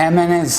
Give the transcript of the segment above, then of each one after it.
MNS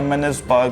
MNS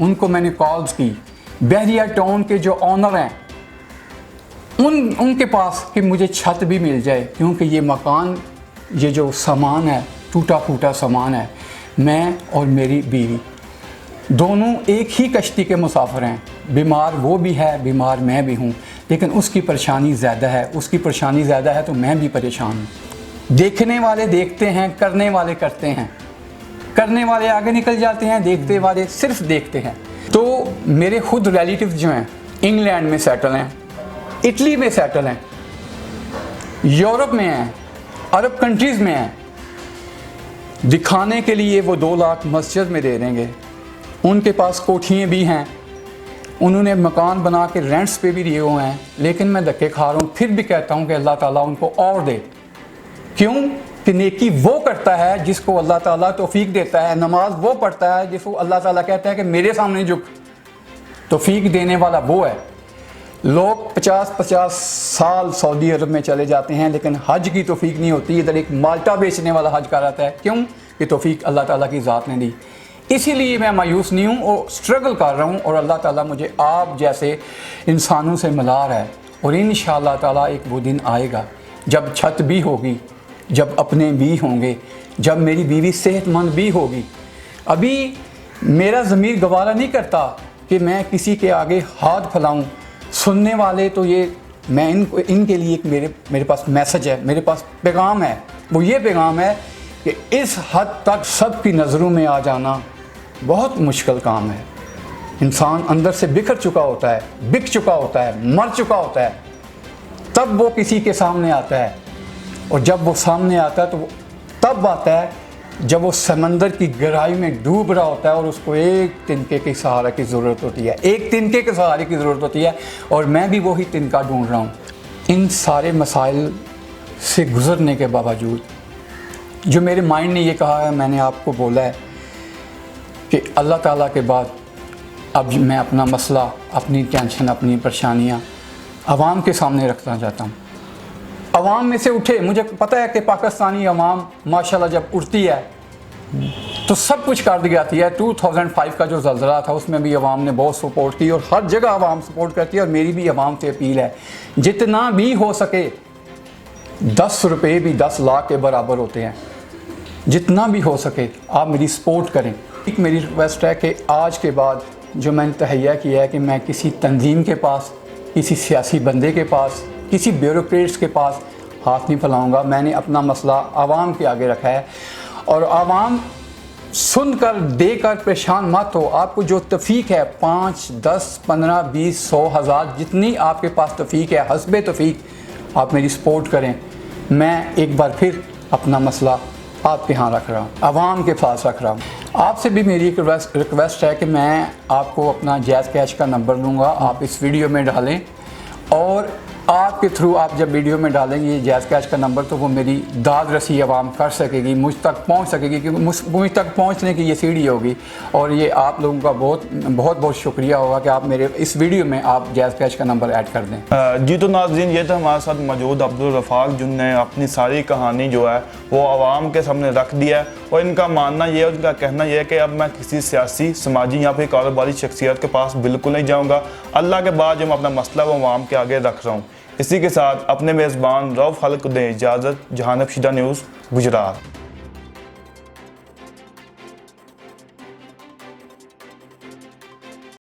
उनको मैंने calls की। बहरिया टाउन के जो ऑनर हैं उनके पास कि मुझे छत भी मिल जाए, क्योंकि ये मकान, ये जो सामान है, टूटा फूटा सामान है, मैं और मेरी बीवी दोनों एक ही कश्ती के मुसाफिर हैं। बीमार वो भी है, बीमार मैं भी हूँ, लेकिन उसकी परेशानी ज़्यादा है, उसकी परेशानी ज़्यादा है तो मैं भी परेशान हूँ। देखने वाले देखते हैं, करने वाले करते हैं, करने वाले आगे निकल जाते हैं, देखते वाले सिर्फ देखते हैं। तो मेरे खुद रिलेटिव जो हैं इंग्लैंड में सेटल हैं, इटली में सेटल हैं, यूरोप में हैं, अरब कंट्रीज़ में हैं। दिखाने के लिए वो 2 लाख मस्जिद में दे देंगे। उनके पास कोठियाँ भी हैं, उन्होंने मकान बना के रेंट्स पे भी दिए हुए हैं, लेकिन मैं धक्के खा रहा हूँ। फिर भी कहता हूँ कि अल्लाह ताला उनको और दे। क्यों? कि नेकी वो करता है जिसको अल्लाह ताला तौफीक देता है। नमाज वो पढ़ता है जिसको अल्लाह ताला कहता है कि मेरे सामने झुक। तौफीक देने वाला वो है। लोग 50-50 साल सऊदी अरब में चले जाते हैं, लेकिन हज की तौफीक नहीं होती। इधर एक माल्टा बेचने वाला हज कर आता है। क्यों? कि तौफीक अल्लाह ताला की ज़ात ने दी। इसीलिए मैं मायूस नहीं हूँ और स्ट्रगल कर रहा हूँ, और अल्लाह ताला मुझे आप जैसे इंसानों से मिला रहा है। और इंशाअल्लाह ताला एक वो दिन आएगा जब छत भी होगी, जब अपने भी होंगे, जब मेरी बीवी सेहतमंद भी होगी। अभी मेरा ज़मीर गवारा नहीं करता कि मैं किसी के आगे हाथ फैलाऊं। सुनने वाले तो ये, मैं इनके लिए एक मेरे पास मैसेज है, मेरे पास पैगाम है। वो ये पैगाम है कि इस हद तक सबकी नज़रों में आ जाना बहुत मुश्किल काम है। इंसान अंदर से बिखर चुका होता है, बिक चुका होता है, मर चुका होता है, तब वो किसी के सामने आता है। और जब वो सामने आता है तो वो तब आता है जब वो समंदर की गहराई में डूब रहा होता है और उसको एक तिनके के सहारे की ज़रूरत होती है, एक तिनके के सहारे की ज़रूरत होती है। और मैं भी वही तिनका ढूंढ रहा हूँ। इन सारे मसाइल से गुज़रने के बावजूद जो मेरे माइंड ने ये कहा है, मैंने आपको बोला है कि अल्लाह ताला के बाद अब मैं अपना मसला, अपनी टेंशन, अपनी परेशानियाँ आवाम के सामने रखना चाहता हूँ। आवाम में से उठे। मुझे पता है कि पाकिस्तानी आवाम माशाल्लाह जब उठती है तो सब कुछ कर दी जाती है। 2005 का जो ज़लज़ला था उसमें भी आवाम ने बहुत सपोर्ट की, और हर जगह आवाम सपोर्ट करती है। और मेरी भी आवाम से अपील है, जितना भी हो सके, 10 रुपये भी 10 लाख के बराबर होते हैं, जितना भी हो सके आप मेरी सपोर्ट करें। एक मेरी रिक्वेस्ट है कि आज के बाद जो मैंने तहैया किया है कि मैं किसी तंजीम के पास, किसी सियासी बंदे के पास, किसी ब्यूरोक्रेट्स के पास हाथ नहीं फैलाऊंगा। मैंने अपना मसला आवाम के आगे रखा है, और आवाम सुनकर देकर परेशान मत हो। आपको जो तौफीक है, 5, 10, 15, 20, 100, 1000, जितनी आपके पास तौफीक है, हस्बे तौफीक आप मेरी सपोर्ट करें। मैं एक बार फिर अपना मसला आपके यहाँ रख रहा हूँ, आवाम के पास रख रहा हूँ। आपसे भी मेरी एक रिक्वेस्ट है कि मैं आपको अपना जैज़ कैश का नंबर दूंगा, आप इस वीडियो में डालें, और आपके थ्रू आप जब वीडियो में डालेंगे ये जैज़ कैश का नंबर, तो वो मेरी दाद रसी आवाम कर सकेगी, मुझ तक पहुंच सकेगी, क्योंकि मुझ तक पहुंचने की ये सीढ़ी होगी। और ये आप लोगों का बहुत शुक्रिया होगा कि आप मेरे इस वीडियो में आप जैज़ कैश का नंबर ऐड कर दें। जी तो नाज़रीन, ये तो हमारे साथ मौजूद अब्दुल रफ़ाक, जिनने अपनी सारी कहानी जो है वो आवाम के सामने रख दिया है। और इनका मानना ये है, उनका कहना यह है कि अब मैं किसी सियासी, समाजी या फिर कारोबारी शख्सियत के पास बिल्कुल नहीं जाऊँगा। अल्लाह के बाद जो मैं अपना मसला वो आवाम के आगे रख रहा हूँ। इसी के साथ अपने मेज़बान रऊफ़ खालिद को दें इजाज़त। जहानब शीदा न्यूज़, गुजरात।